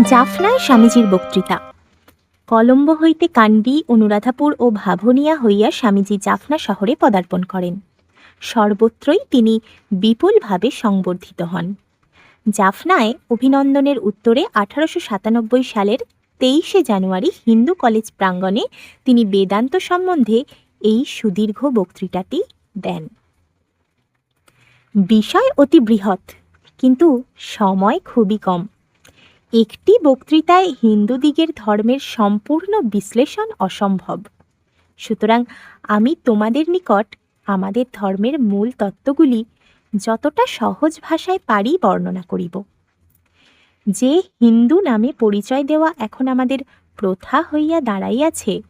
জাফনায় স্বামীজীর বক্তৃতা। কলম্বো হইতে কান্ডি, অনুরাধাপুর ও ভাভনিয়া হইয়া স্বামীজী জাফনা শহরে পদার্পণ করেন। সর্বত্রই তিনি বিপুলভাবে সংবর্ধিত হন। জাফনায় অভিনন্দনের উত্তরে 1897 সালের 23শে জানুয়ারি হিন্দু কলেজ প্রাঙ্গণে তিনি বেদান্ত সম্বন্ধে এই সুদীর্ঘ বক্তৃতাটি দেন। বিষয় অতি বৃহৎ, কিন্তু সময় খুবই কম। একটি বক্তৃতায় হিন্দুদিগের ধর্মের সম্পূর্ণ বিশ্লেষণ অসম্ভব। সুতরাং আমি তোমাদের নিকট আমাদের ধর্মের মূল তত্ত্বগুলি যতটা সহজ ভাষায় পারি বর্ণনা করিব। যে হিন্দু নামে পরিচয় দেওয়া এখন আমাদের প্রথা হইয়া দাঁড়াইয়াছে,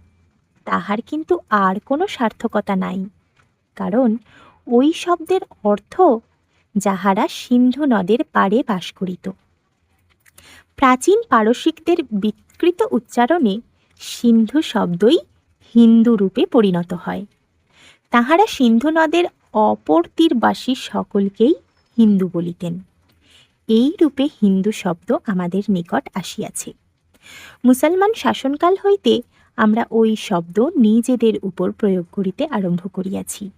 তাহার কিন্তু আর কোনো সার্থকতা নাই। কারণ ওই শব্দের অর্থ যাহারা সিন্ধু নদের পাড়ে বাস করিত। প্রাচীন পারসিকদের বিকৃত উচ্চারণে সিন্ধু শব্দই হিন্দু রূপে পরিণত হয়। তাহারা সিন্ধু নদের অপর তীরবাসী সকলকেই হিন্দু বলিতেন। এই রূপে হিন্দু শব্দ আমাদের নিকট আসিয়াছে। মুসলমান শাসনকাল হইতে আমরা ওই শব্দ নিজেদের উপর প্রয়োগ করিতে আরম্ভ করিয়াছি।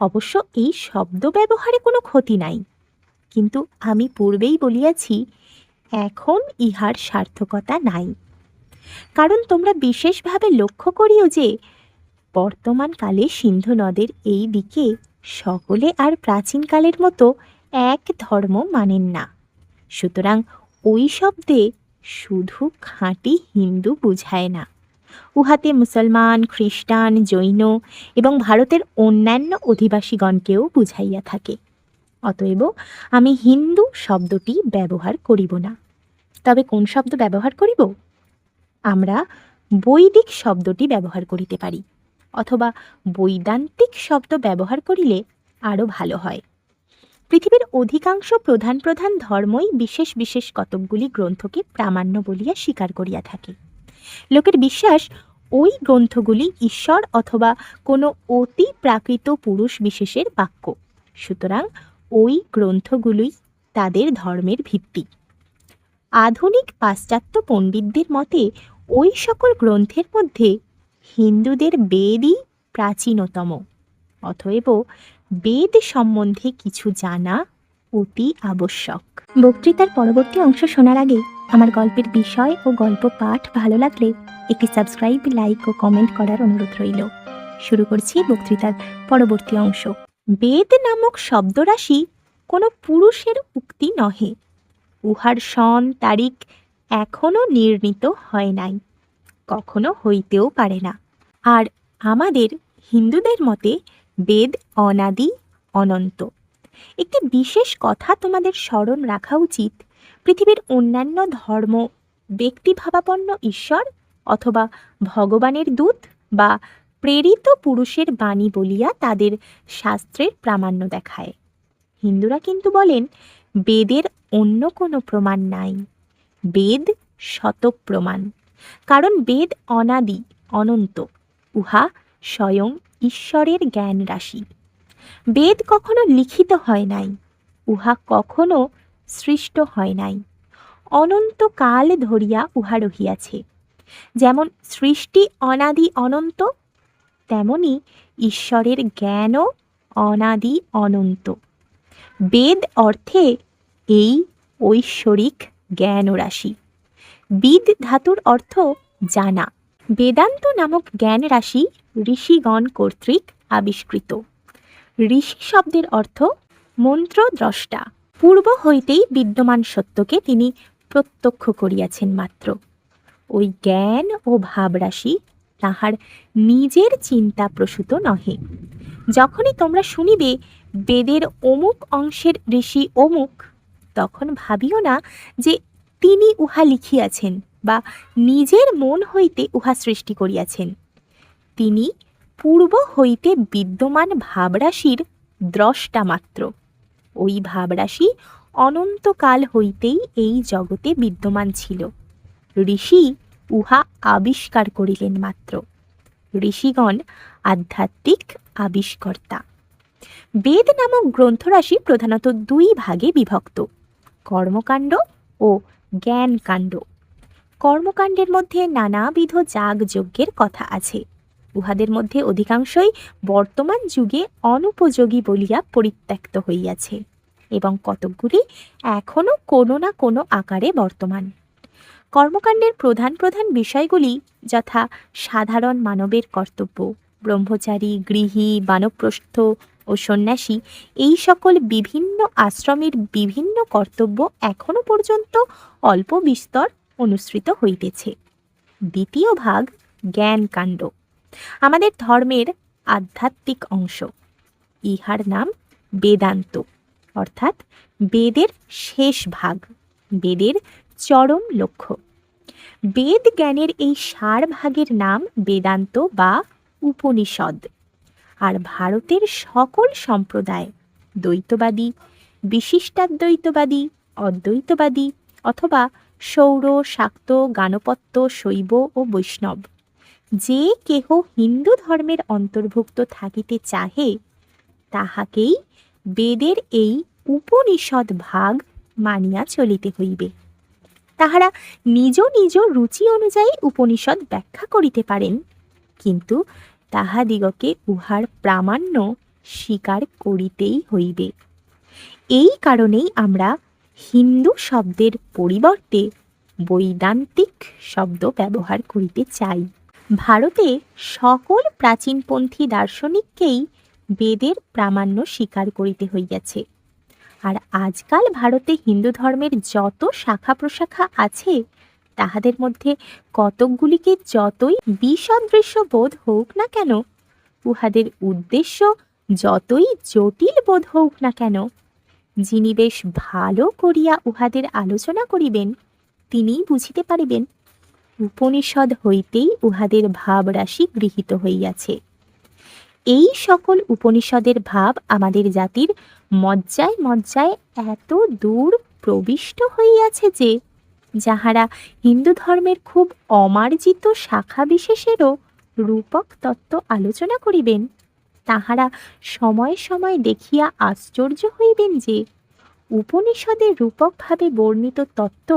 অবশ্য এই শব্দ ব্যবহারে কোনো ক্ষতি নাই, কিন্তু আমি পূর্বেই বলিয়াছি, এখন ইহার সার্থকতা নাই। কারণ তোমরা বিশেষভাবে লক্ষ্য করিও যে বর্তমানকালে সিন্ধু নদের এই দিকে সকলে আর প্রাচীনকালের মতো এক ধর্ম মানেন না। সুতরাং ওই শব্দে শুধু খাঁটি হিন্দু বুঝায় না, উহাতে মুসলমান, খ্রিস্টান, জৈন এবং ভারতের অন্যান্য অধিবাসীগণকেও বুঝাইয়া থাকে। অতএব আমি হিন্দু শব্দটি ব্যবহার করিব না। তবে কোন শব্দ ব্যবহার করিব? আমরা বৈদিক শব্দটি ব্যবহার করিতে পারি, অথবা বৈদান্তিক শব্দ ব্যবহার করিলে আরও ভালো হয়। পৃথিবীর অধিকাংশ প্রধান প্রধান ধর্মই বিশেষ বিশেষ কতকগুলি গ্রন্থকে প্রামাণ্য বলিয়া স্বীকার করিয়া থাকে। লোকের বিশ্বাস ওই গ্রন্থগুলি ঈশ্বর অথবা কোনো অতি প্রাকৃত পুরুষ বিশেষের বাক্য। সুতরাং ওই গ্রন্থগুলোই তাদের ধর্মের ভিত্তি। আধুনিক পাশ্চাত্য পণ্ডিতদের মতে ওই সকল গ্রন্থের মধ্যে হিন্দুদের বেদই প্রাচীনতম। অতএব বেদ সম্বন্ধে কিছু জানা অতি আবশ্যক। বক্তৃতার পরবর্তী অংশ শোনার আগে আমার গল্পের বিষয় ও গল্প পাঠ ভালো লাগলে একটি সাবস্ক্রাইব, লাইক ও কমেন্ট করার অনুরোধ রইল। শুরু করছি বক্তৃতার পরবর্তী অংশ। বেদ নামক শব্দরাশি কোনো পুরুষের উক্তি নহে। উহার সন তারিখ এখনো নির্ণীত হয় নাই, কখনো হইতেও পারে না। আর আমাদের হিন্দুদের মতে বেদ অনাদি, অনন্ত। একটি বিশেষ কথা তোমাদের স্মরণ রাখা উচিত। পৃথিবীর অন্যান্য ধর্ম ব্যক্তিভাবাপন্ন ঈশ্বর অথবা ভগবানের দূত বা প্রেরিত পুরুষের বাণী বলিয়া তাদের শাস্ত্রের প্রামাণ্য দেখায়। হিন্দুরা কিন্তু বলেন বেদের অন্য কোনো প্রমাণ নাই, বেদ শতপ্রমাণ। কারণ বেদ অনাদি, অনন্ত, উহা স্বয়ং ঈশ্বরের জ্ঞান রাশি। বেদ কখনো লিখিত হয় নাই, উহা কখনো সৃষ্ট হয় নাই, অনন্তকাল ধরিয়া উহা রহিয়াছে। যেমন সৃষ্টি অনাদি অনন্ত, তেমনি ঈশ্বরের জ্ঞানও অনাদি অনন্ত। বেদ অর্থে এই ঐশ্বরিক জ্ঞান রাশি। বিদ ধাতুর অর্থ জানা। বেদান্ত নামক জ্ঞান রাশি ঋষিগণ কর্তৃক আবিষ্কৃত। ঋষি শব্দের অর্থ মন্ত্রদ্রষ্টা। পূর্ব হইতেই বিদ্যমান সত্যকে তিনি প্রত্যক্ষ করিয়াছেন মাত্র। ওই জ্ঞান ও ভাবরাশি তাহার নিজের চিন্তা প্রসূত নহে। যখনই তোমরা শুনিবে বেদের অমুক অংশের ঋষি অমুক, তখন ভাবিও না যে তিনি উহা লিখিয়াছেন বা নিজের মন হইতে উহা সৃষ্টি করিয়াছেন। তিনি পূর্ব হইতে বিদ্যমান ভাবরাশির দ্রষ্টা মাত্র। ওই ভাবরাশি অনন্তকাল হইতেই এই জগতে বিদ্যমান ছিল। ঋষি উহা আবিষ্কার করিলেন মাত্র। ঋষিগণ আধ্যাত্মিক আবিষ্কর্তা। বেদ নামক গ্রন্থরাশি প্রধানত দুই ভাগে বিভক্ত, কর্মকাণ্ড ও জ্ঞানকাণ্ড। কর্মকাণ্ডের মধ্যে নানাবিধ যাগযজ্ঞের কথা আছে। উহাদের মধ্যে অধিকাংশই বর্তমান যুগে অনুপযোগী বলিয়া পরিত্যক্ত হইয়াছে এবং কতকগুলি এখনও কোনো না কোনো আকারে বর্তমান। কর্মকাণ্ডের প্রধান প্রধান বিষয়গুলি যথা সাধারণ মানবের কর্তব্য, ব্রহ্মচারী, গৃহী, বানপ্রস্থ ও সন্ন্যাসী, এই সকল বিভিন্ন আশ্রমের বিভিন্ন কর্তব্য এখনো পর্যন্ত অল্প বিস্তর অনুসৃত হইতেছে। দ্বিতীয় ভাগ জ্ঞানকাণ্ড, আমাদের ধর্মের আধ্যাত্মিক অংশ। ইহার নাম বেদান্ত, অর্থাৎ বেদের শেষ ভাগ, বেদের চরম লক্ষ্য। বেদ জ্ঞানের এই সার ভাগের নাম বেদান্ত বা উপনিষদ। আর ভারতের সকল সম্প্রদায়, দ্বৈতবাদী, বিশিষ্টাদ্বৈতবাদী, অদ্বৈতবাদী অথবা সৌর, শাক্ত, গাণপত্য, শৈব ও বৈষ্ণব, যে কেহ হিন্দু ধর্মের অন্তর্ভুক্ত থাকিতে চাহে, তাহাকেই বেদের এই উপনিষদ ভাগ মানিয়া চলিতে হইবে। তাহারা নিজ নিজ রুচি অনুযায়ী উপনিষদ ব্যাখ্যা করিতে পারেন, কিন্তু তাহাদিগকে উহার প্রামাণ্য স্বীকার করিতেই হইবে। এই কারণেই আমরা হিন্দু শব্দের পরিবর্তে বৈদান্তিক শব্দ ব্যবহার করিতে চাই। ভারতে সকল প্রাচীনপন্থী দার্শনিককেই বেদের প্রামাণ্য স্বীকার করিতে হইয়াছে। আর আজকাল ভারতে হিন্দু ধর্মের যত শাখা প্রশাখা আছে, তাহাদের মধ্যে কতকগুলিকে যতই বিসদৃশ্য বোধ হোক না কেন, উহাদের উদ্দেশ্য যতই জটিল বোধ হোক না কেন, যিনি বেশ ভালো করিয়া উহাদের আলোচনা করিবেন, তিনিই বুঝিতে পারিবেন উপনিষদ হইতেই উহাদের ভাবরাশি গৃহীত হইয়াছে। এই সকল উপনিষদের ভাব আমাদের জাতির মজ্জায় মজ্জায় এত দূর প্রবিষ্ট হইয়াছে যে, যাহারা হিন্দু ধর্মের খুব অমার্জিত শাখা বিশেষেরও রূপক তত্ত্ব আলোচনা করিবেন, তাহারা সময় সময় দেখিয়া আশ্চর্য হইবেন যে উপনিষদের রূপকভাবে বর্ণিত তত্ত্ব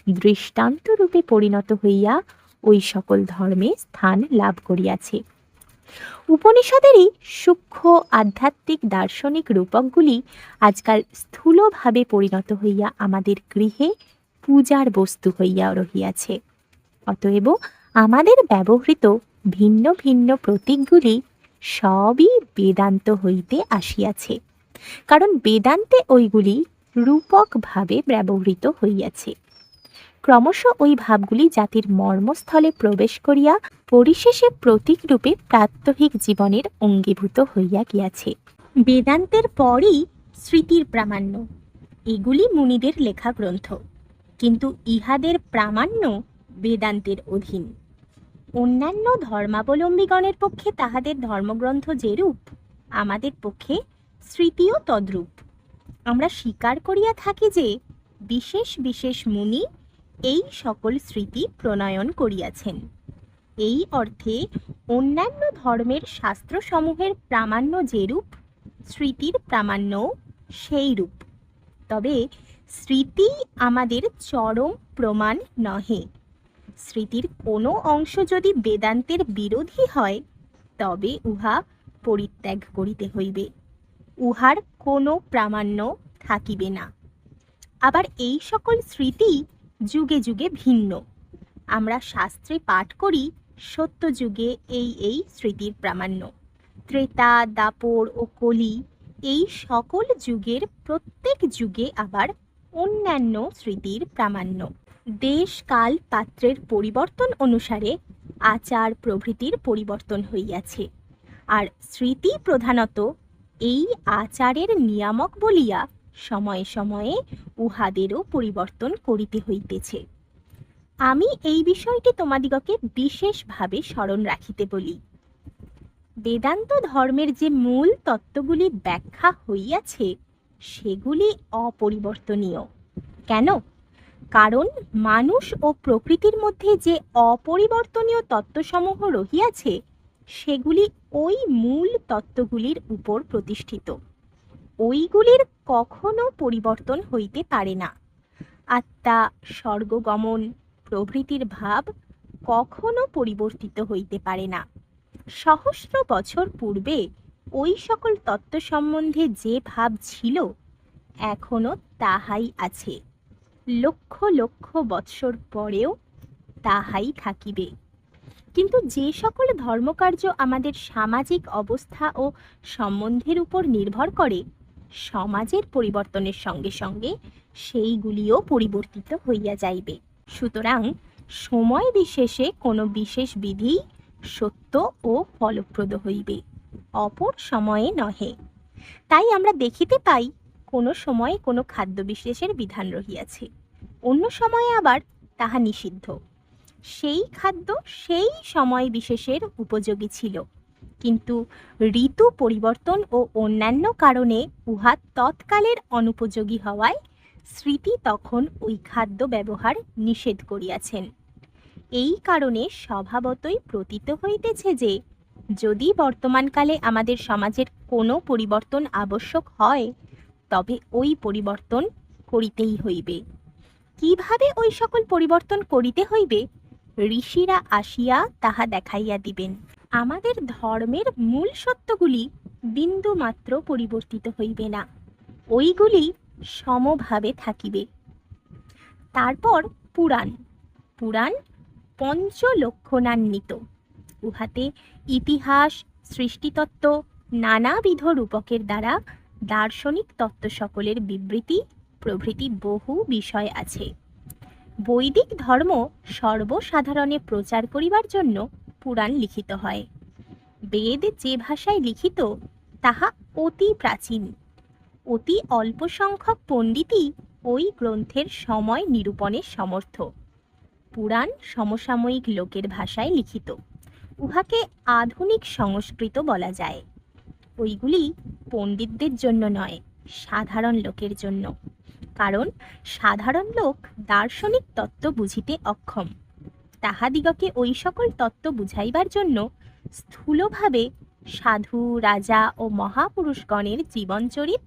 দৃষ্টান্ত রূপে পরিণত হইয়া ওই সকল ধর্মে স্থান লাভ করিয়াছে। উপনিষদেরই সূক্ষ্ম আধ্যাত্মিক দার্শনিক রূপকগুলি আজকাল স্থূলভাবে পরিণত হইয়া আমাদের গৃহে পূজার বস্তু হইয়া রহিয়াছে। অতএব আমাদের ব্যবহৃত ভিন্ন ভিন্ন প্রতীকগুলি সবই বেদান্ত হইতে আসিয়াছে, কারণ বেদান্তে ওইগুলি রূপকভাবে ব্যবহৃত হইয়াছে। ক্রমশ ওই ভাবগুলি জাতির মর্মস্থলে প্রবেশ করিয়া পরিশেষে প্রতীক রূপে প্রাত্যহিক জীবনের অঙ্গীভূত হইয়া গিয়াছে। বেদান্তের পরই স্মৃতির প্রামাণ্য। এগুলি মুনিদের লেখা গ্রন্থ, কিন্তু ইহাদের প্রামাণ্য বেদান্তের অধীন। অন্যান্য ধর্মাবলম্বীগণের পক্ষে তাহাদের ধর্মগ্রন্থ যেরূপ, আমাদের পক্ষে স্মৃতিও তদ্রূপ। আমরা স্বীকার করিয়া থাকি যে বিশেষ বিশেষ মুনি এই সকল স্মৃতি প্রণয়ন করিয়াছেন। এই অর্থে অন্যান্য ধর্মের শাস্ত্রসমূহের প্রামাণ্য যেরূপ, স্মৃতির প্রামাণ্য সেই রূপ। তবে স্মৃতি আমাদের চরম প্রমাণ নহে। স্মৃতির কোনো অংশ যদি বেদান্তের বিরোধী হয়, তবে উহা পরিত্যাগ করিতে হইবে, উহার কোনো প্রামাণ্য থাকিবে না। আবার এই সকল স্মৃতি যুগে যুগে ভিন্ন। আমরা শাস্ত্রে পাঠ করি সত্য যুগে এই স্মৃতির প্রামাণ্য, ত্রেতা, দাপর ও কলি, এই সকল যুগের প্রত্যেক যুগে আবার অন্যান্য স্মৃতির প্রামাণ্য। দেশ, কাল, পাত্রের পরিবর্তন অনুসারে আচার প্রভৃতির পরিবর্তন হইয়াছে। আর স্মৃতি প্রধানত এই আচারের নিয়ামক বলিয়া সময়ে সময়ে উহাদেরও পরিবর্তন করিতে হইতেছে। আমি এই বিষয়টি তোমাদিগকে বিশেষভাবে স্মরণ রাখিতে বলি। বেদান্ত ধর্মের যে মূল তত্ত্বগুলি ব্যাখ্যা হইয়াছে, সেগুলি অপরিবর্তনীয়। কেন? কারণ মানুষ ও প্রকৃতির মধ্যে যে অপরিবর্তনীয় তত্ত্বসমূহ রহিয়াছে, সেগুলি ওই মূল তত্ত্বগুলির উপর প্রতিষ্ঠিত। ওইগুলির কখনো পরিবর্তন হইতে পারে না। আত্মা, স্বর্গগমন প্রভৃতির ভাব কখনো পরিবর্তিত হইতে পারে না। সহস্র বছর পূর্বে ওই সকল তত্ত্ব সম্বন্ধে যে ভাব ছিল, এখনো তাহাই আছে। লক্ষ লক্ষ বৎসর পরেও তাহাই থাকিবে। কিন্তু যে সকল ধর্মকার্য আমাদের সামাজিক অবস্থা ও সম্বন্ধের উপর নির্ভর করে, সমাজের পরিবর্তনের সঙ্গে সঙ্গে সেইগুলিও পরিবর্তিত হইয়া যাইবে। সুতরাং সময় বিশেষে কোনো বিশেষ বিধি সত্য ও ফলপ্রদ হইবে, অপর সময়ে নহে। তাই আমরা দেখিতে পাই, কোনো সময়ে কোনো খাদ্য বিশেষের বিধান রহিয়াছে, অন্য সময়ে আবার তাহা নিষিদ্ধ। সেই খাদ্য সেই সময় বিশেষের উপযোগী ছিল, কিন্তু ঋতু পরিবর্তন ও অন্যান্য কারণে উহা তৎকালের অনুপযোগী হওয়ায় স্মৃতি তখন ওই খাদ্য ব্যবহার নিষেধ করিয়াছেন। এই কারণে স্বভাবতই প্রতীত হইতেছে যে, যদি বর্তমানকালে আমাদের সমাজের কোনো পরিবর্তন আবশ্যক হয়, তবে ওই পরিবর্তন করিতেই হইবে। কিভাবে ওই সকল পরিবর্তন করিতে হইবে, ঋষিরা আসিয়া তাহা দেখাইয়া দিবেন। আমাদের ধর্মের মূল সত্যগুলি বিন্দু মাত্র পরিবর্তিত হইবে না, ওইগুলি সমভাবে থাকিবে। তারপর পুরাণ। পুরাণ পঞ্চলক্ষণান্বিত। উহাতে ইতিহাস, সৃষ্টিতত্ত্ব, নানাবিধ রূপকের দ্বারা দার্শনিক তত্ত্ব সকলের বিবৃতি প্রভৃতি বহু বিষয় আছে। বৈদিক ধর্ম সর্বসাধারণে প্রচার করিবার জন্য পুরাণ লিখিত হয়। বেদ যে ভাষায় লিখিত, তাহা অতি প্রাচীন। অতি অল্প সংখ্যক পণ্ডিতই ওই গ্রন্থের সময় নিরূপণে সমর্থ। পুরাণ সমসাময়িক লোকের ভাষায় লিখিত, উহাকে আধুনিক সংস্কৃত বলা যায়। ওইগুলি পণ্ডিতদের জন্য নয়, সাধারণ লোকের জন্য। কারণ সাধারণ লোক দার্শনিক তত্ত্ব বুঝিতে অক্ষম। তাহাদিগকে ওই সকল তত্ত্ব বুঝাইবার জন্য স্থূলভাবে সাধু, রাজা ও মহাপুরুষগণের জীবনচরিত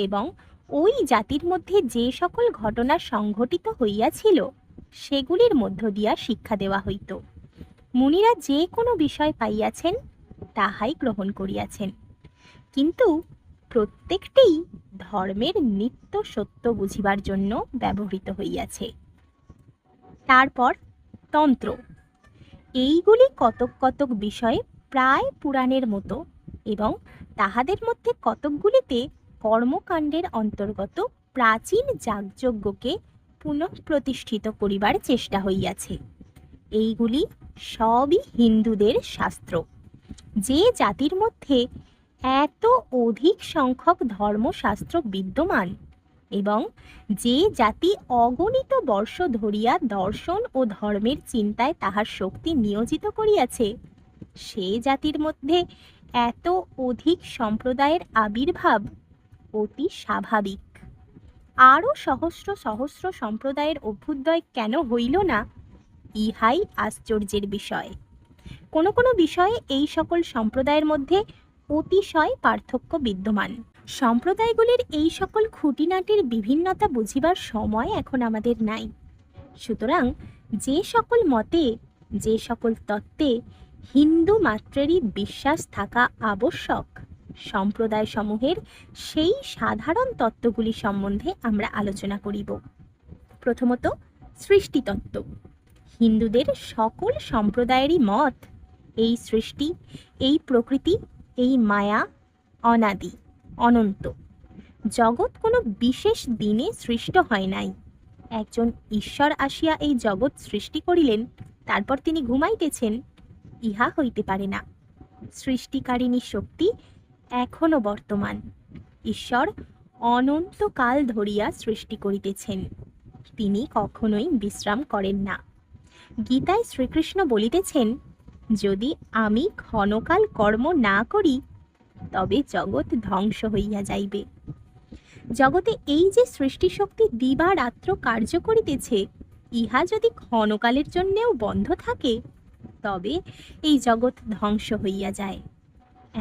এবং ওই জাতির মধ্যে যে সকল ঘটনা সংঘটিত হইয়াছিল, সেগুলির মধ্য দিয়া শিক্ষা দেওয়া হইত। মুনিরা যে কোনো বিষয় পাইয়াছেন, তাহাই গ্রহণ করিয়াছেন, কিন্তু প্রত্যেকটিই ধর্মের নিত্য সত্য বুঝিবার জন্য ব্যবহৃত হইয়াছে। তারপর তন্ত্র। এইগুলি কতক কতক বিষয়ে প্রায় পুরাণের মতো, এবং তাহাদের মধ্যে কতকগুলিতে কর্মকাণ্ডের অন্তর্গত প্রাচীন যাগযজ্ঞকে পুনঃপ্রতিষ্ঠিত করিবার চেষ্টা হইয়াছে। এইগুলি সবই হিন্দুদের শাস্ত্র। যে জাতির মধ্যে এত অধিক সংখ্যক ধর্মশাস্ত্র বিদ্যমান, এবং যে জাতি অগণিত বর্ষ ধরিয়া দর্শন ও ধর্মের চিন্তায় তাহার শক্তি নিয়োজিত করিয়াছে, সে জাতির মধ্যে এত অধিক সম্প্রদায়ের আবির্ভাব অতি স্বাভাবিক। আরও সহস্র সহস্র সম্প্রদায়ের অভ্যুদয় কেন হইল না, ইহাই আশ্চর্যের বিষয়। কোনো কোনো বিষয়ে এই সকল সম্প্রদায়ের মধ্যে অতিশয় পার্থক্য বিদ্যমান। সম্প্রদায়গুলির এই সকল খুঁটিনাটির বিভিন্নতা বুঝিবার সময় এখন আমাদের নাই। সুতরাং যে সকল মতে, যে সকল তত্ত্বে হিন্দু মাত্রেরই বিশ্বাস থাকা আবশ্যক, সম্প্রদায় সমূহের সেই সাধারণ তত্ত্বগুলি সম্বন্ধে আমরা আলোচনা করিব। প্রথমত সৃষ্টিতত্ত্ব। হিন্দুদের সকল সম্প্রদায়েরই মত, এই সৃষ্টি, এই প্রকৃতি, এই মায়া অনাদি, অনন্ত। জগৎ কোনো বিশেষ দিনে সৃষ্ট হয় নাই। একজন ঈশ্বর আসিয়া এই জগৎ সৃষ্টি করিলেন, তারপর তিনি ঘুমাইতেছেন, ইহা হইতে পারে না। সৃষ্টিকারিণী শক্তি এখনো বর্তমান। ঈশ্বর অনন্তকাল ধরিয়া সৃষ্টি করিতেছেন, তিনি কখনোই বিশ্রাম করেন না। গীতায় শ্রীকৃষ্ণ বলিতেছেন, যদি আমি ক্ষণকাল কর্ম না করি, তবে জগৎ ধ্বংস হইয়া যাইবে। জগতে এই যে সৃষ্টিশক্তি দিবারাত্র কার্য করিতেছে, ইহা যদি ক্ষণকালের জন্যেও বন্ধ থাকে, তবে এই জগৎ ধ্বংস হইয়া যায়।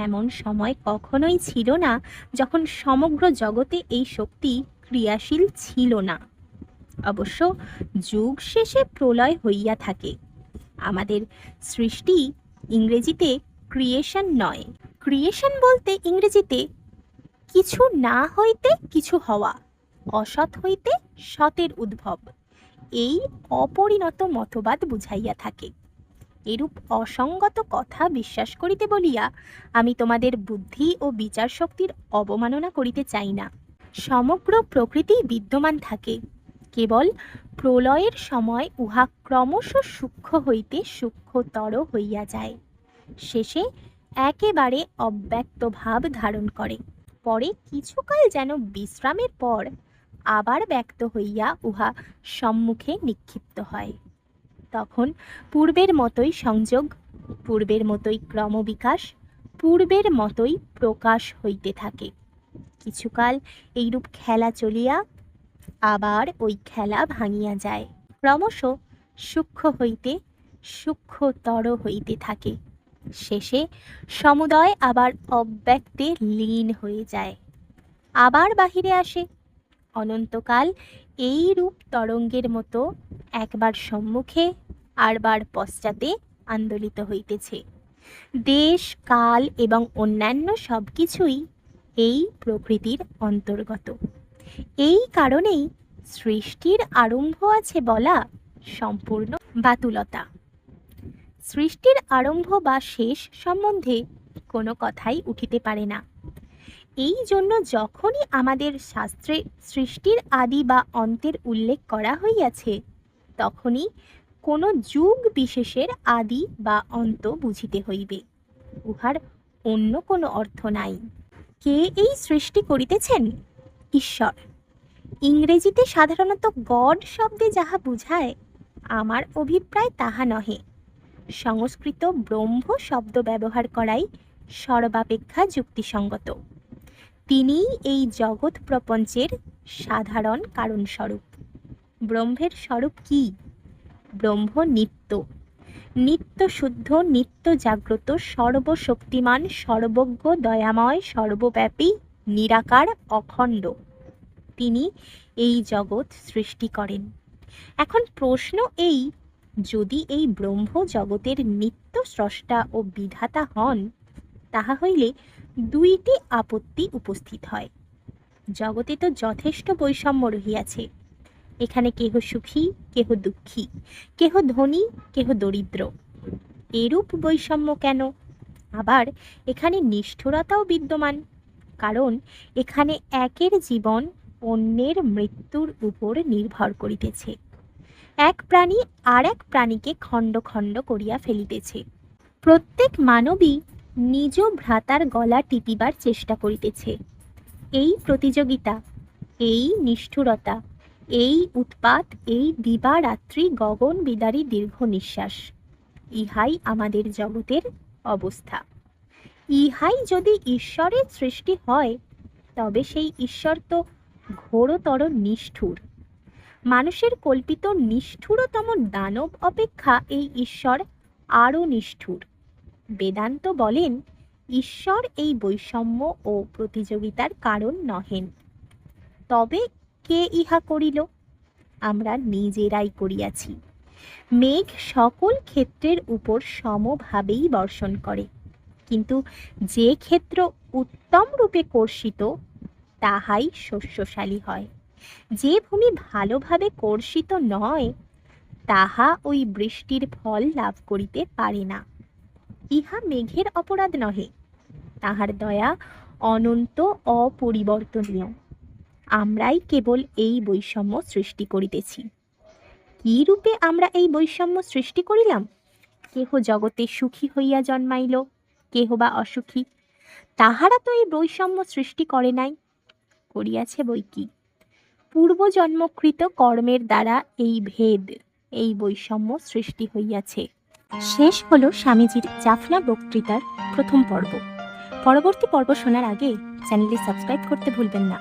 এমন সময় কখনোই ছিল না যখন সমগ্র জগতে এই শক্তি ক্রিয়াশীল ছিল না। অবশ্য যুগ শেষে প্রলয় হইয়া থাকে। আমাদের সৃষ্টি ইংরেজিতে ক্রিয়েশন নয়। ক্রিয়েশন বলতে ইংরেজিতে কিছু না হইতে কিছু হওয়া, অসৎ হইতে সতের উদ্ভব, এই অপরিণত মতবাদ বুঝাইয়া থাকে। এরূপ অসঙ্গত কথা বিশ্বাস করিতে বলিয়া আমি তোমাদের বুদ্ধি ও বিচার শক্তির অবমাননা করিতে চাই না। সমগ্র প্রকৃতি বিদ্যমান থাকে, কেবল প্রলয়ের সময় উহা ক্রমশ সূক্ষ্ম হইতে সূক্ষ্মতর হইয়া যায়, শেষে একেবারে অব্যক্ত ভাব ধারণ করে, পরে কিছুকাল যেন বিশ্রামের পর আবার ব্যক্ত হইয়া উহা সম্মুখে নিক্ষিপ্ত হয়। তখন পূর্বের মতোই সংযোগ, পূর্বের মতোই ক্রমবিকাশ, পূর্বের মতোই প্রকাশ হইতে থাকে। কিছুকাল এইরূপ খেলা চলিয়া আবার ওই খেলা ভাঙিয়া যায়, ক্রমশ সূক্ষ্ম হইতে সূক্ষ্মতর হইতে থাকে, শেষে সমুদয় আবার অব্যক্তে লীন হয়ে যায়, আবার বাহিরে আসে। অনন্তকাল এই রূপ তরঙ্গের মতো একবার সম্মুখে আরবার পশ্চাতে আন্দোলিত হইতেছে। দেশ, কাল এবং অন্যান্য সব কিছুই এই প্রকৃতির অন্তর্গত। এই কারণেই সৃষ্টির আরম্ভ আছে বলা সম্পূর্ণ বাতুলতা। সৃষ্টির আরম্ভ বা শেষ সম্বন্ধে কোনো কথাই উঠিতে পারে না। এই জন্য যখনই আমাদের শাস্ত্রে সৃষ্টির আদি বা অন্তের উল্লেখ করা হইয়াছে, তখনই কোনো যুগ বিশেষের আদি বা অন্ত বুঝিতে হইবে, উহার অন্য কোনো অর্থ নাই। কে এই সৃষ্টি করিতেছেন? ঈশ্বর। ইংরেজিতে সাধারণত গড শব্দে যাহা বুঝায়, আমার অভিপ্রায় তাহা নহে। সংস্কৃত ব্রহ্ম শব্দ ব্যবহার করাই সর্বাপেক্ষা যুক্তিসঙ্গত। তিনিই এই জগৎ প্রপঞ্চের সাধারণ কারণস্বরূপ। ব্রহ্মের স্বরূপ কি? ব্রহ্ম নিত্য, নিত্য শুদ্ধ, নিত্য জাগ্রত, সর্বশক্তিমান, সর্বজ্ঞ, দয়াময়, সর্বব্যাপী, নিরাকার, অখণ্ড। তিনি এই জগৎ সৃষ্টি করেন। এখন প্রশ্ন এই, যদি এই ব্রহ্ম জগতের নিত্য স্রষ্টা ও বিধাতা হন, তাহা হইলে দুইটি আপত্তি উপস্থিত হয়। জগতে তো যথেষ্ট বৈষম্য রহিয়াছে। এখানে কেহ সুখী, কেহ দুঃখী, কেহ ধনী, কেহ দরিদ্র। এরূপ বৈষম্য কেন? আবার এখানে নিষ্ঠুরতাও বিদ্যমান, কারণ এখানে একের জীবন অন্যের মৃত্যুর উপর নির্ভর করিতেছে। এক প্রাণী আর এক প্রাণীকে খণ্ড খণ্ড করিয়া ফেলিতেছে। প্রত্যেক মানবী নিজ ভ্রাতার গলা টিপিবার চেষ্টা করিতেছে। এই প্রতিযোগিতা, এই নিষ্ঠুরতা, এই উৎপাত, এই দিবারাত্রি গগন বিদারী দীর্ঘ নিঃশ্বাস, ইহাই আমাদের জগতের অবস্থা। ইহাই যদি ঈশ্বরের সৃষ্টি হয়, তবে সেই ঈশ্বর তো ঘোরতর নিষ্ঠুর। মানুষের কল্পিত নিষ্ঠুরতম দানব অপেক্ষা এই ঈশ্বর আরও নিষ্ঠুর। বেদান্ত বলেন, ঈশ্বর এই বৈষম্য ও প্রতিযোগিতার কারণ নহেন। তবে কে ইহা করিল? আমরা নিজেরাই করিয়াছি। মেঘ সকল ক্ষেত্রের উপর সমভাবেই বর্ষণ করে, কিন্তু যে ক্ষেত্র উত্তম রূপে কর্ষিত, তাহাই শস্যশালী হয়। যে ভূমি ভালোভাবে কর্ষিত নয়, তাহা ওই বৃষ্টির ফল লাভ করিতে পারে না। ইহা মেঘের অপরাধ নহে, তাহার দয়া অনন্ত অপরিবর্তনীয়। আমরাই কেবল এই বৈষম্য সৃষ্টি করিতেছি। কি রূপে আমরা এই বৈষম্য সৃষ্টি করিলাম? কেহ জগতে সুখী হইয়া জন্মাইল, কেহ বা অসুখী। তাহারা তো এই বৈষম্য সৃষ্টি করে নাই, করিয়াছে বই কি। পূর্বজন্মকৃত কর্মের দ্বারা এই ভেদ, এই বৈষম্য সৃষ্টি হইয়াছে। শেষ হলো স্বামীজির জাফনা বক্তৃতার প্রথম পর্ব। পরবর্তী পর্ব শোনার আগে চ্যানেলটি সাবস্ক্রাইব করতে ভুলবেন না।